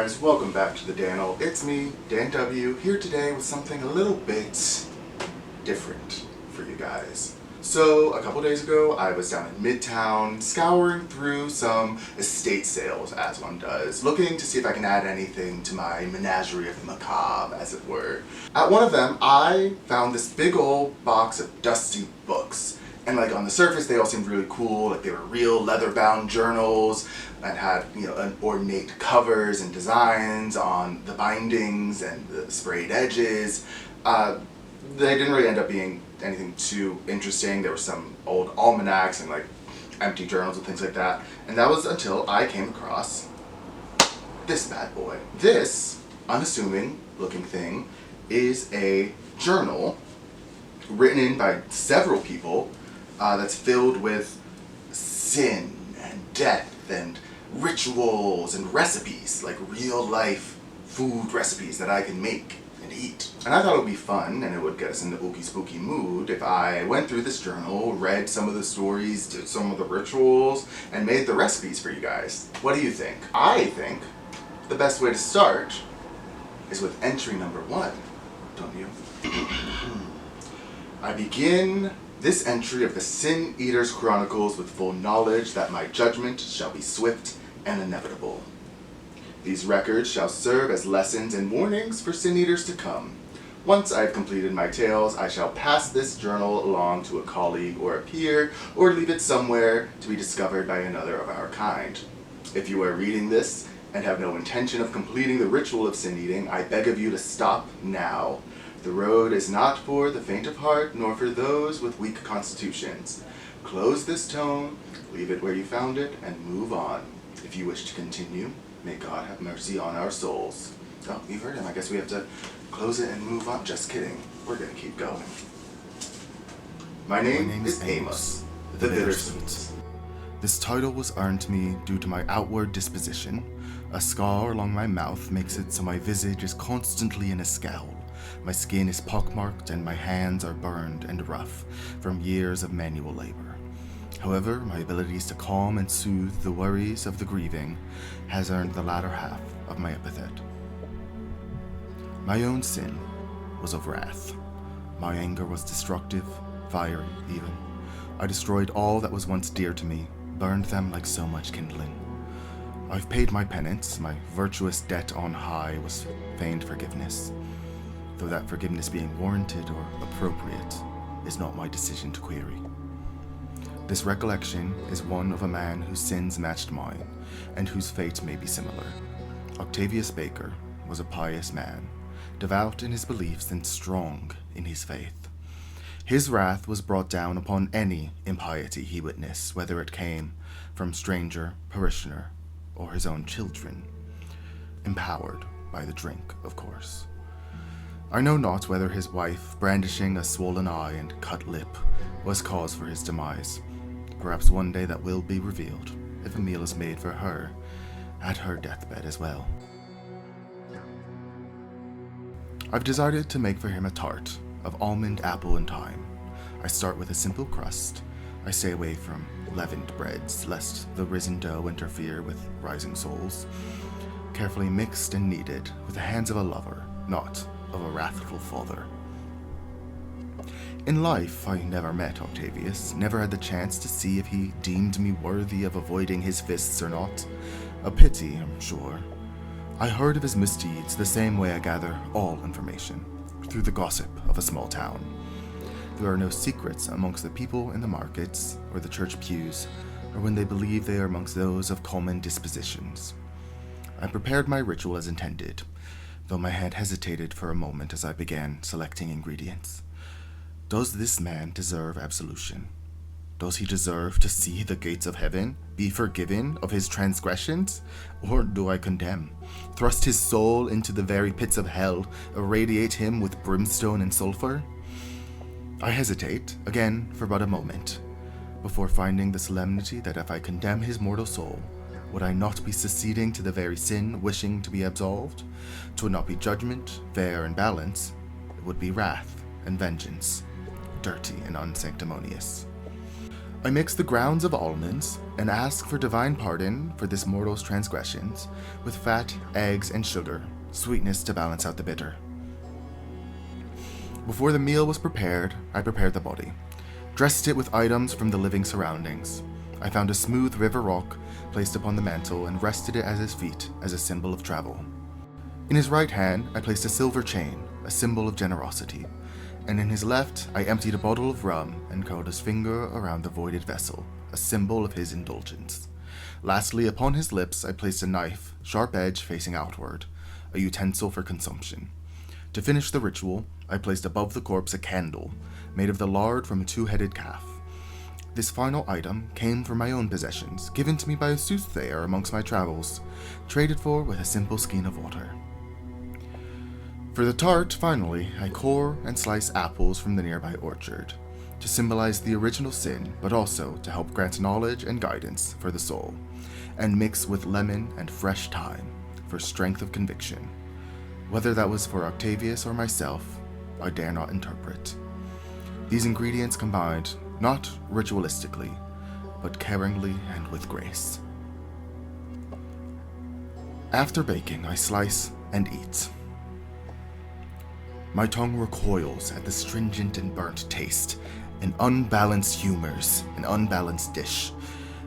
guys, welcome back to the Dannel. It's me, Dan W, here today with something a little bit different for you guys. So, a couple days ago, I was down in Midtown, scouring through some estate sales, as one does, looking to see if I can add anything to my menagerie of the macabre, as it were. At one of them, I found this big old box of dusty books. And like on the surface, they all seemed really cool, like they were real leather-bound journals that had, ornate covers and designs on the bindings and the sprayed edges. They didn't really end up being anything too interesting. There were some old almanacs and like empty journals and things like that. And that was until I came across this bad boy. This unassuming looking thing is a journal written in by several people that's filled with sin and death and rituals and recipes, like real life food recipes that I can make and eat. And I thought it would be fun and it would get us in the ooky spooky mood if I went through this journal, read some of the stories, did some of the rituals, and made the recipes for you guys. What do you think? I think the best way to start is with entry number 1, don't you? I begin this entry of the Sin Eater Chronicles with full knowledge that my judgment shall be swift and inevitable. These records shall serve as lessons and warnings for Sin Eaters to come. Once I have completed my tales, I shall pass this journal along to a colleague or a peer, or leave it somewhere to be discovered by another of our kind. If you are reading this and have no intention of completing the ritual of sin eating, I beg of you to stop now. The road is not for the faint of heart, nor for those with weak constitutions. Close this tome, leave it where you found it, and move on. If you wish to continue, may God have mercy on our souls. Oh, you heard him. I guess we have to close it and move on. Just kidding. We're going to keep going. My name is Amos, the Bittersweet. This title was earned to me due to my outward disposition. A scar along my mouth makes it so my visage is constantly in a scowl. My skin is pockmarked and my hands are burned and rough from years of manual labor. However, my abilities to calm and soothe the worries of the grieving has earned the latter half of my epithet. My own sin was of wrath. My anger was destructive, fiery even. I destroyed all that was once dear to me, burned them like so much kindling. I've paid my penance, my virtuous debt on high was feigned forgiveness. Though that forgiveness being warranted or appropriate is not my decision to query. This recollection is one of a man whose sins matched mine, and whose fate may be similar. Octavius Baker was a pious man, devout in his beliefs and strong in his faith. His wrath was brought down upon any impiety he witnessed, whether it came from stranger, parishioner, or his own children, empowered by the drink, of course. I know not whether his wife, brandishing a swollen eye and cut lip, was cause for his demise. Perhaps one day that will be revealed, if a meal is made for her, at her deathbed as well. I've decided to make for him a tart of almond, apple, and thyme. I start with a simple crust. I stay away from leavened breads, lest the risen dough interfere with rising souls. Carefully mixed and kneaded with the hands of a lover, not of a wrathful father. In life, I never met Octavius, never had the chance to see if he deemed me worthy of avoiding his fists or not. A pity, I'm sure. I heard of his misdeeds the same way I gather all information, through the gossip of a small town. There are no secrets amongst the people in the markets, or the church pews, or when they believe they are amongst those of common dispositions. I prepared my ritual as intended, though my head hesitated for a moment as I began selecting ingredients. Does this man deserve absolution? Does he deserve to see the gates of heaven, be forgiven of his transgressions? Or do I condemn, thrust his soul into the very pits of hell, irradiate him with brimstone and sulfur? I hesitate, again for but a moment, before finding the solemnity that if I condemn his mortal soul, would I not be succeeding to the very sin wishing to be absolved? 'Twould not be judgment, fair and balance, it would be wrath and vengeance, dirty and unsanctimonious. I mix the grounds of almonds and ask for divine pardon for this mortal's transgressions with fat, eggs, and sugar, sweetness to balance out the bitter. Before the meal was prepared, I prepared the body, dressed it with items from the living surroundings. I found a smooth river rock, placed upon the mantle, and rested it at his feet as a symbol of travel. In his right hand, I placed a silver chain, a symbol of generosity, and in his left, I emptied a bottle of rum and curled his finger around the voided vessel, a symbol of his indulgence. Lastly, upon his lips, I placed a knife, sharp edge facing outward, a utensil for consumption. To finish the ritual, I placed above the corpse a candle, made of the lard from a two-headed calf. This final item came from my own possessions, given to me by a soothsayer amongst my travels, traded for with a simple skein of water. For the tart, finally, I core and slice apples from the nearby orchard, to symbolize the original sin, but also to help grant knowledge and guidance for the soul, and mix with lemon and fresh thyme for strength of conviction. Whether that was for Octavius or myself, I dare not interpret. These ingredients combined, not ritualistically, but caringly and with grace. After baking, I slice and eat. My tongue recoils at the stringent and burnt taste, an unbalanced humors, an unbalanced dish.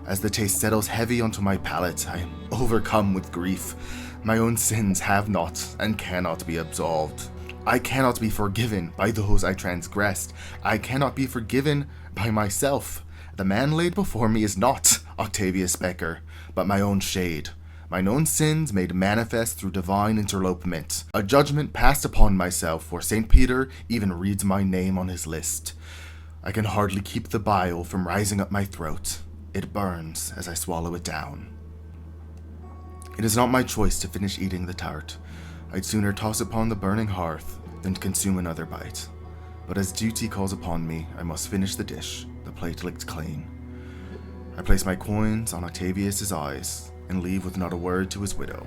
As the taste settles heavy onto my palate, I am overcome with grief. My own sins have not and cannot be absolved. I cannot be forgiven by those I transgressed. I cannot be forgiven by myself. The man laid before me is not Octavius Becker, but my own shade. Mine own sins made manifest through divine interlopement. A judgment passed upon myself, for St. Peter even reads my name on his list. I can hardly keep the bile from rising up my throat. It burns as I swallow it down. It is not my choice to finish eating the tart. I'd sooner toss upon the burning hearth than to consume another bite. But as duty calls upon me, I must finish the dish, the plate licked clean. I place my coins on Octavius's eyes and leave with not a word to his widow.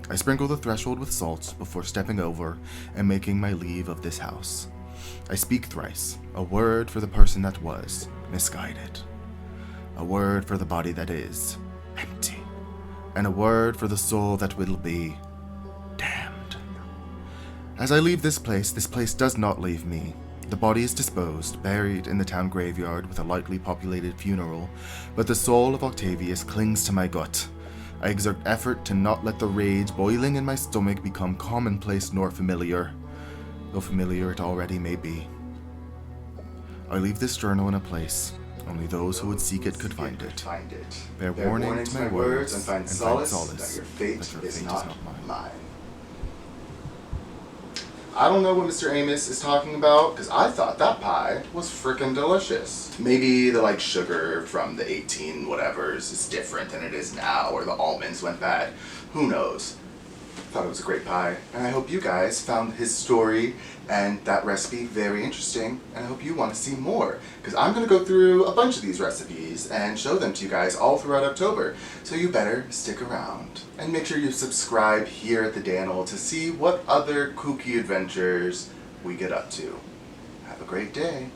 I sprinkle the threshold with salt before stepping over and making my leave of this house. I speak thrice, a word for the person that was misguided, a word for the body that is empty, and a word for the soul that will be damned. As I leave this place does not leave me. The body is disposed, buried in the town graveyard with a lightly populated funeral, but the soul of Octavius clings to my gut. I exert effort to not let the rage boiling in my stomach become commonplace nor familiar, though familiar it already may be. I leave this journal in a place only those who would seek it could find it. Bear warning to my words and find solace that your fate is not mine. I don't know what Mr. Amos is talking about, because I thought that pie was frickin' delicious. Maybe the sugar from the 18 whatevers is different than it is now, or the almonds went bad. Who knows? Thought it was a great pie, and I hope you guys found his story and that recipe very interesting, and I hope you want to see more, because I'm going to go through a bunch of these recipes and show them to you guys all throughout October, so you better stick around. And make sure you subscribe here at the Dannel to see what other kooky adventures we get up to. Have a great day.